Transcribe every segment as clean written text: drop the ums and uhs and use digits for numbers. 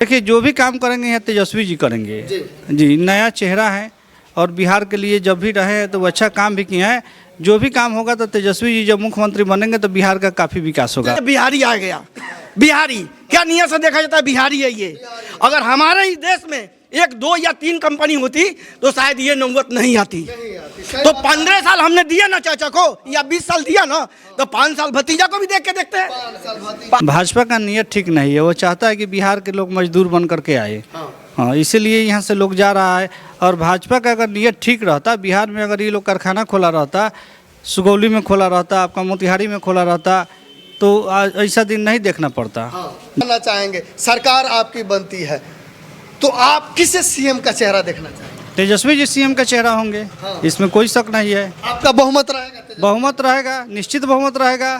देखिए, जो भी काम करेंगे यहाँ तेजस्वी जी करेंगे जी। नया चेहरा है और बिहार के लिए जब भी रहे तो वो अच्छा काम भी किए हैं। जो भी काम होगा तो तेजस्वी जी जब मुख्यमंत्री बनेंगे तो बिहार का काफ़ी विकास होगा। बिहारी आ गया, बिहारी क्या नियत से देखा जाता है, बिहारी है ये। अगर हमारे ही देश में 1, 2 या 3 कंपनी होती तो शायद ये नौबत नहीं आती। तो 15 साल हमने दिया ना चाचा को, या 20 साल दिया ना, तो 5 साल भतीजा को भी देख के देखते हैं। भाजपा का नियत ठीक नहीं है। वो चाहता है कि बिहार के लोग मजदूर बन करके आए। हाँ, इसीलिए यहाँ से लोग जा रहा है। और भाजपा का अगर नियत ठीक रहता, बिहार में अगर ये लोग कारखाना खोला रहता, सुगौली में खोला रहता, आपका मोतिहारी में खोला रहता, तो ऐसा दिन नहीं देखना पड़ता। करना चाहेंगे, सरकार आपकी बनती है तो आप किसे सीएम का चेहरा देखना चाहेंगे? तेजस्वी जी सीएम का चेहरा होंगे। इसमें कोई शक नहीं है। आपका बहुमत रहेगा? बहुमत रहेगा, निश्चित बहुमत रहेगा।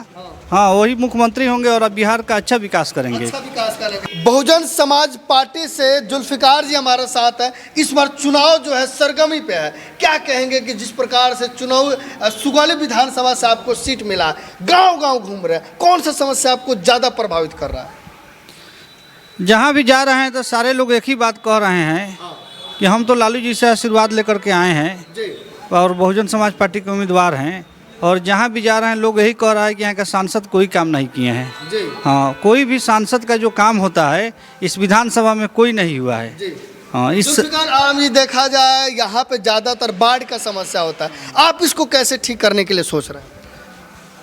हाँ, वही मुख्यमंत्री होंगे और अब बिहार का अच्छा विकास करेंगे। अच्छा विकास करेंगे। बहुजन समाज पार्टी से जुल्फिकार जी हमारे साथ है। इस बार चुनाव जो है सरगमी पे है। क्या कहेंगे कि जिस प्रकार से चुनाव सुगौली विधानसभा से आपको सीट मिला, गांव-गांव घूम रहे हैं, कौन सा समस्या आपको ज्यादा प्रभावित कर रहा है? जहाँ भी जा रहे हैं तो सारे लोग एक ही बात कह रहे हैं कि हम तो लालू जी से आशीर्वाद लेकर के आए हैं और बहुजन समाज पार्टी के उम्मीदवार हैं। और जहाँ भी जा रहे हैं लोग यही कह रहा है कि यहाँ का सांसद कोई काम नहीं किए हैं। हाँ, कोई भी सांसद का जो काम होता है इस विधानसभा में कोई नहीं हुआ है। हाँ, इस आराम जी देखा जाए यहाँ पे ज्यादातर बाढ़ का समस्या होता है, आप इसको कैसे ठीक करने के लिए सोच रहे हैं?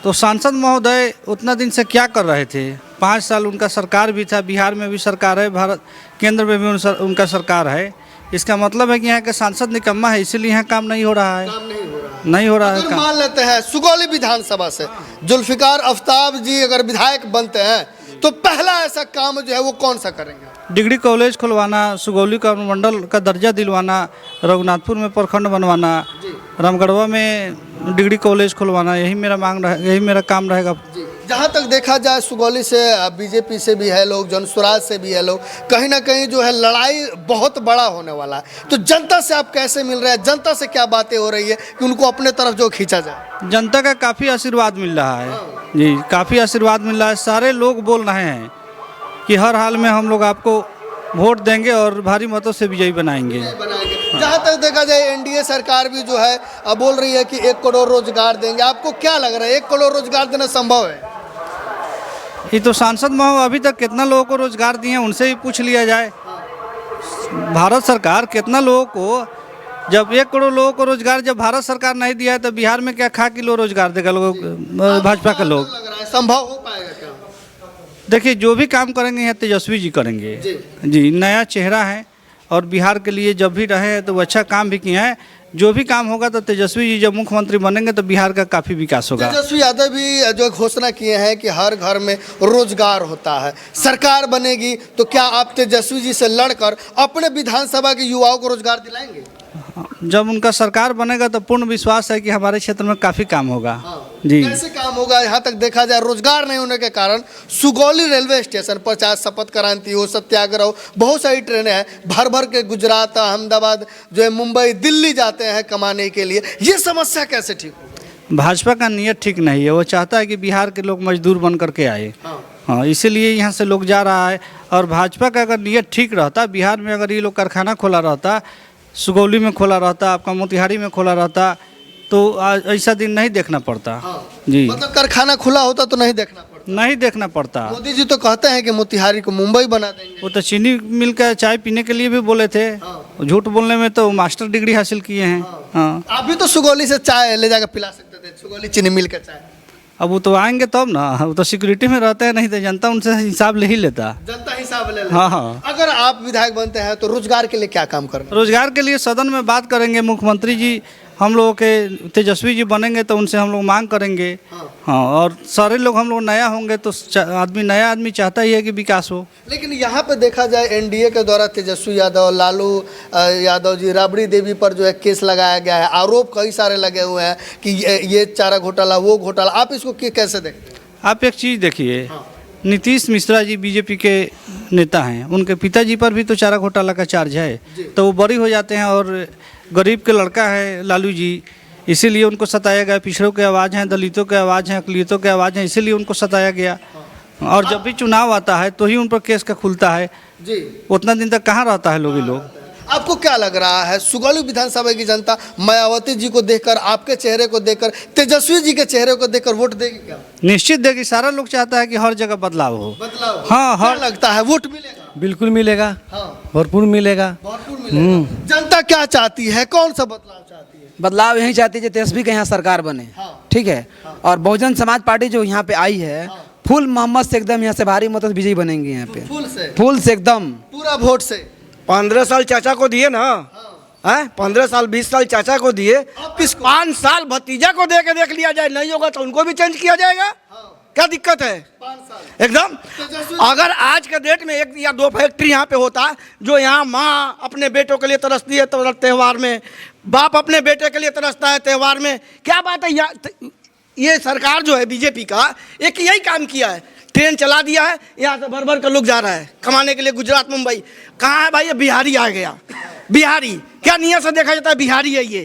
तो सांसद महोदय उतना दिन से क्या कर रहे थे? 5 साल उनका सरकार भी था, बिहार में भी सरकार है, भारत केंद्र में भी उनका सरकार है। इसका मतलब है कि यहाँ का सांसद निकम्मा है, इसीलिए यहाँ काम नहीं हो रहा है। नहीं हो रहा है। मान लेते हैं सुगौली विधानसभा से जुल्फिकार आफ्ताब जी अगर विधायक बनते हैं तो पहला ऐसा काम जो है वो कौन सा करेंगे? डिग्री कॉलेज खुलवाना, सुगौली का मंडल का दर्जा दिलवाना, रघुनाथपुर में प्रखंड बनवाना, रामगढ़वा में डिग्री कॉलेज खुलवाना, यही मेरा मांग रहे, यही मेरा काम रहेगा। जहाँ तक देखा जाए सुगौली से बीजेपी से भी है लोग, जन स्वराज से भी है लोग, कहीं ना कहीं जो है लड़ाई बहुत बड़ा होने वाला है। तो जनता से आप कैसे मिल रहे हैं? जनता से क्या बातें हो रही है कि उनको अपने तरफ जो खींचा जाए? जनता का काफ़ी आशीर्वाद मिल रहा है जी, काफ़ी आशीर्वाद मिल रहा है। सारे लोग बोल रहे हैं कि हर हाल में हम लोग आपको वोट देंगे और भारी मतों से विजयी बनाएंगे। जहाँ तक देखा जाए एनडीए सरकार भी जो है अब बोल रही है कि 1 करोड़ रोजगार देंगे। आपको क्या लग रहा है, 1 करोड़ रोजगार देना संभव है? ये तो सांसद महोदय अभी तक कितना लोगों को रोजगार दिए हैं उनसे ही पूछ लिया जाए। भारत सरकार कितना लोगों को, जब 1 करोड़ लोगों को रोजगार जब भारत सरकार नहीं दिया है तो बिहार में क्या खा किलो रोजगार देगा लोग, भाजपा के लोग? संभव हो पाएगा क्या? देखिए, जो भी काम करेंगे यहाँ तेजस्वी जी करेंगे जी। नया चेहरा है और बिहार के लिए जब भी रहे तो वो अच्छा काम भी किए हैं। जो भी काम होगा तो तेजस्वी जी जब मुख्यमंत्री बनेंगे तो बिहार का काफ़ी विकास होगा। तेजस्वी यादव भी जो घोषणा किए हैं कि हर घर में रोजगार होता है, सरकार बनेगी तो क्या आप तेजस्वी जी से लड़कर अपने विधानसभा के युवाओं को रोजगार दिलाएंगे? जब उनका सरकार बनेगा तो पूर्ण विश्वास है कि हमारे क्षेत्र में काफ़ी काम होगा। जी, कैसे काम होगा? यहाँ तक देखा जाए रोजगार नहीं होने के कारण सुगौली रेलवे स्टेशन पर चाहे शपथ क्रांति हो, सत्याग्रह हो, बहुत सारी ट्रेनें हैं भर भर के गुजरात, अहमदाबाद, जो है मुंबई, दिल्ली जाते हैं कमाने के लिए। ये समस्या कैसे ठीक हो? भाजपा का नियत ठीक नहीं है। वो चाहता है कि बिहार के लोग मजदूर बन करके आए। हाँ, इसीलिए यहाँ से लोग जा रहा है। और भाजपा का अगर नियत ठीक रहता, बिहार में अगर ये लोग कारखाना खोला रहता, सुगौली में खोला रहता, आपका मोतिहारी में खोला रहता, तो ऐसा दिन नहीं देखना पड़ता। जी, मतलब कारखाना खुला होता तो नहीं देखना पड़ता? नहीं देखना पड़ता। मोदी जी तो कहते हैं कि मोतिहारी को मुंबई बना देंगे। वो तो चीनी मिल का चाय पीने के लिए भी बोले थे। झूठ बोलने में तो मास्टर डिग्री हासिल किए हैं। हाँ, आप भी तो सुगौली से चाय ले जाकर पिला सकते थे, सुगौली चीनी मिल का चाय। अब वो तो आएंगे तब ना, वो तो सिक्योरिटी में रहते हैं, नहीं तो जनता उनसे हिसाब ले ही लेता। जनता हिसाब ले हाँ हाँ। अगर आप विधायक बनते हैं तो रोजगार के लिए क्या काम करना? रोजगार के लिए सदन में बात करेंगे। मुख्यमंत्री जी हम लोगों के तेजस्वी जी बनेंगे तो उनसे हम लोग मांग करेंगे। हाँ, और सारे लोग हम लोग नया होंगे तो नया आदमी चाहता ही है कि विकास हो। लेकिन यहाँ पे देखा जाए एनडीए के द्वारा तेजस्वी यादव, लालू यादव जी, राबड़ी देवी पर जो है केस लगाया गया है, आरोप कई सारे लगे हुए हैं कि ये चारा घोटाला, वो घोटाला, आप इसको कैसे देखते हैं? आप एक चीज़ देखिए, नीतीश मिश्रा जी बीजेपी के नेता हैं, उनके पिताजी पर भी तो चारा घोटाला का चार्ज है, तो वो बरी हो जाते हैं। और गरीब के लड़का है लालू जी, इसीलिए उनको सताया गया। पिछड़ों की आवाज़ हैं, दलितों की आवाज़ हैं, अकलियतों की आवाज़ हैं, इसीलिए उनको सताया गया। और जब भी चुनाव आता है तो ही उन पर केस का खुलता है। जी, उतना दिन तक कहाँ रहता है लोग। आपको क्या लग रहा है सुगौली विधानसभा की जनता मायावती जी को देखकर, आपके चेहरे को देखकर, तेजस्वी जी के चेहरे को देखकर वोट देगी क्या? निश्चित देगी। सारा लोग चाहता है कि हर जगह बदलाव हो। बदलाव हाँ, क्या हर लगता है वोट मिलेगा? बिल्कुल मिलेगा, हाँ, भरपूर मिलेगा। भरपूर मिलेगा। जनता क्या चाहती है, कौन सा बदलाव चाहती है? बदलाव यही चाहती है तेजस्वी के यहाँ सरकार बने। हाँ। ठीक है। और बहुजन समाज पार्टी जो यहाँ पे आई है, फुल मोहम्मद से एकदम यहाँ से भारी मतों से विजयी बनेंगे यहाँ पे, फुल से एकदम पूरा वोट से। 15 साल चाचा को दिए ना, हैं 15 साल 20 साल चाचा को दिए, अब किसको? 5 साल भतीजा को दे के देख लिया जाए, नहीं होगा तो उनको भी चेंज किया जाएगा। क्या दिक्कत है? 5 साल एकदम। अगर आज के डेट में 1 या 2 फैक्ट्री यहाँ पे होता, जो यहाँ माँ अपने बेटों के लिए तरसती है त्यौहार में, बाप अपने बेटे के लिए तरसता है त्यौहार में, क्या बात है? ये सरकार जो है बीजेपी का, एक यही काम किया है, ट्रेन चला दिया है, यहाँ से भर भर कर लोग जा रहा है कमाने के लिए गुजरात मुंबई। कहाँ है भाई? ये बिहारी आ गया। बिहारी क्या नियत से देखा जाता है? बिहारी है ये।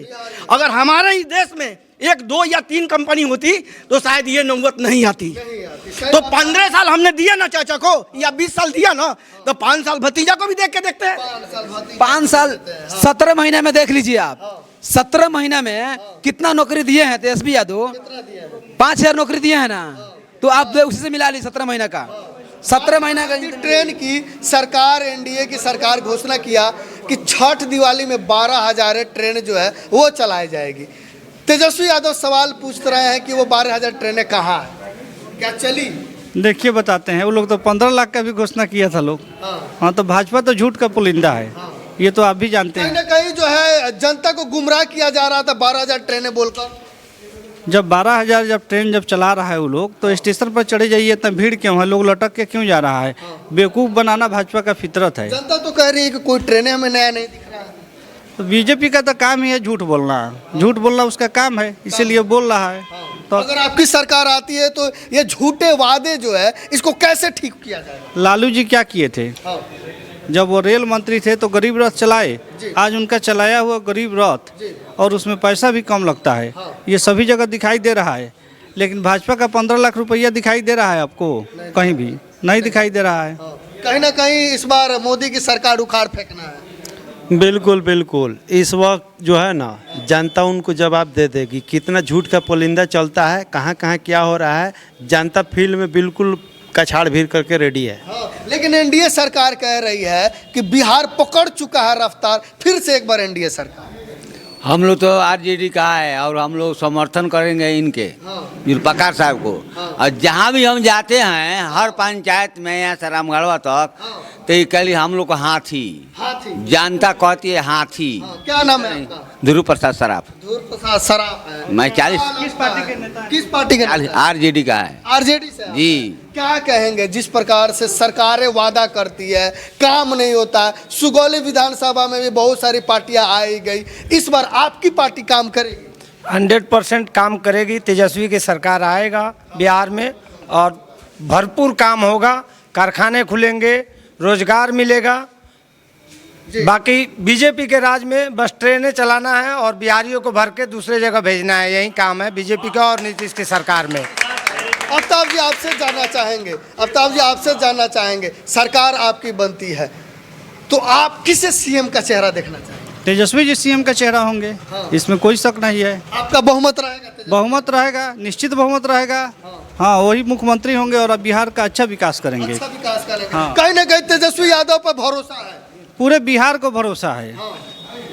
अगर हमारे ही देश में 1, 2 या 3 कंपनी होती तो शायद ये नौबत नहीं आती। तो 15 साल हमने दिया ना चाचा को, या 20 साल दिया ना, तो 5 साल भतीजा को भी देख के देखते हैं। 5 साल 17 महीने में देख लीजिए आप, 17 महीने में कितना नौकरी दिए हैं तेजस्वी यादव? 5000 नौकरी दिए हैं ना, तो आप उसी से मिला ली 17 महीने का। 17 महीना का ट्रेन की सरकार, एनडीए की सरकार घोषणा किया कि छठ दिवाली में 12,000 ट्रेन जो है वो चलाई जाएगी। तेजस्वी यादव सवाल पूछ रहे हैं कि वो 12,000 ट्रेनें कहाँ है, क्या चली? देखिए बताते हैं, वो लोग तो 15 लाख का भी घोषणा किया था लोग। हाँ, तो भाजपा तो झूठ का पुलिंदा है, ये तो आप भी जानते कहीं हैं। ना कहीं जो है जनता को गुमराह किया जा रहा था 12,000 ट्रेनें बोलकर। जब 12,000 जब ट्रेन जब चला रहा है वो लोग, तो स्टेशन पर चढ़े जाइए, इतना भीड़ क्यों है? लोग लटक के क्यों जा रहा है? बेवकूफ़ बनाना भाजपा का फितरत है। जनता तो कह रही है कि कोई ट्रेनें हमें नया नहीं दिख रहा है। तो बीजेपी का तो काम ही है झूठ बोलना। झूठ बोलना उसका काम है, इसीलिए बोल रहा है। तो अगर आपकी सरकार आती है तो ये झूठे वादे जो है इसको कैसे ठीक किया जाएगा? लालू जी क्या किए थे? जब वो रेल मंत्री थे तो गरीब रथ चलाए। आज उनका चलाया हुआ गरीब रथ, और उसमें पैसा भी कम लगता है, ये सभी जगह दिखाई दे रहा है। लेकिन भाजपा का 15 लाख रुपया दिखाई दे रहा है आपको? कहीं भी नहीं दिखाई दे रहा है। कहीं ना कहीं इस बार मोदी की सरकार उखाड़ फेंकना है। बिल्कुल बिल्कुल। इस वक्त जो है ना, जनता उनको जवाब दे देगी। कितना झूठ का पुलिंदा चलता है, कहाँ कहाँ क्या हो रहा है, जनता फील्ड में बिल्कुल कछाड़ भीड़ करके रेडी है। लेकिन एनडीए सरकार कह रही है कि बिहार पकड़ चुका है रफ्तार। फिर से एक बार एनडीए सरकार। हम लोग तो आरजेडी का है और हम लोग समर्थन करेंगे इनके, जुल्फकार साहब को। और जहाँ भी हम जाते हैं, हर पंचायत में, यहाँ से रामगढ़वा तक, तो ये कल हम लोग को हाथी जनता कहती है, हाथी। क्या नाम है आपका? ध्रुव प्रसाद सराफ। ध्रुव प्रसाद सराफ है। मैं 40 किस पार्टी के नेता? किस पार्टी के नेता? आरजेडी का है। आरजेडी से आप? जी। क्या कहेंगे जिस प्रकार से सरकारें वादा करती है, काम नहीं होता? सुगौली विधानसभा में भी बहुत सारी पार्टियां आई गई, इस बार आपकी पार्टी काम करेगी? 100% काम करेगी। तेजस्वी की सरकार आएगा बिहार में और भरपूर काम होगा, कारखाने खुलेंगे, रोजगार मिलेगा। बाकी बीजेपी के राज में बस ट्रेनें चलाना है और बिहारियों को भर के दूसरे जगह भेजना है, यही काम है बीजेपी का और नीतीश की सरकार में। आफ्ताब जी आपसे जानना चाहेंगे, आफ्ताब जी आपसे जानना चाहेंगे, सरकार आपकी बनती है तो आप किसे सीएम का चेहरा देखना चाहेंगे? तेजस्वी जी सीएम का चेहरा होंगे, इसमें कोई शक नहीं है। आपका बहुमत रहेगा? बहुमत रहेगा, निश्चित बहुमत रहेगा। हाँ, वही मुख्यमंत्री होंगे और अब बिहार का अच्छा विकास करेंगे। अच्छा विकास करेंगे। हाँ। कहीं ना कहीं तेजस्वी यादव पर भरोसा है। पूरे बिहार को भरोसा है।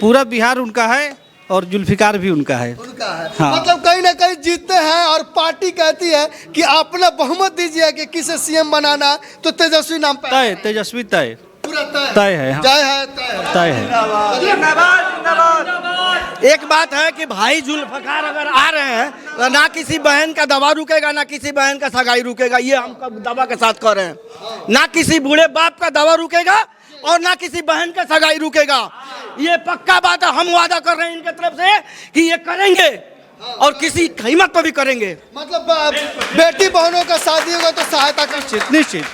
पूरा बिहार उनका है और जुल्फिकार भी उनका है। उनका है। हाँ। मतलब कहीं ना कहीं जीतते हैं और पार्टी कहती है कि अपना बहुमत दीजिए कि किसे सीएम बनाना, तो तेजस्वी नाम पे तय, तेजस्वी तय, पूरा तय है। हाँ। जय है, तय है। तय है। एक बात है कि भाई जुल्फकार अगर आ रहे हैं तो ना किसी बहन का दवा रुकेगा, ना किसी बहन का सगाई रुकेगा, ये हम दवा के साथ कह रहे हैं। ना किसी बूढ़े बाप का दवा रुकेगा और ना किसी बहन का सगाई रुकेगा, ये पक्का बात है। हम वादा कर रहे हैं इनके तरफ से कि ये करेंगे और किसी कीमत पर भी करेंगे। मतलब बेटी बहनों का शादी होगा तो सहायता कर निश्चित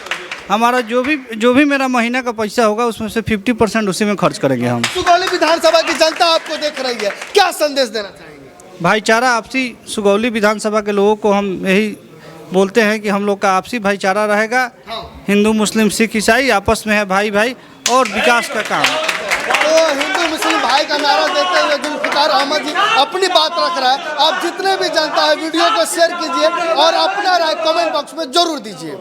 हमारा जो भी मेरा महीना का पैसा होगा उसमें से 50% उसी में खर्च करेंगे हम। सुगौली विधानसभा की जनता आपको देख रही है, क्या संदेश देना चाहेंगे? भाईचारा, आपसी सुगौली विधानसभा के लोगों को हम यही बोलते हैं कि हम लोग का आपसी भाईचारा रहेगा, हिंदू मुस्लिम सिख ईसाई आपस में है भाई भाई और विकास का काम। तो हिंदू मुस्लिम भाई का नारा देते हुए जुल्फिकार अहमद जी अपनी बात रख रहा है। आप जितने भी जनता है वीडियो को शेयर कीजिए और अपना राय कमेंट बॉक्स में जरूर दीजिए।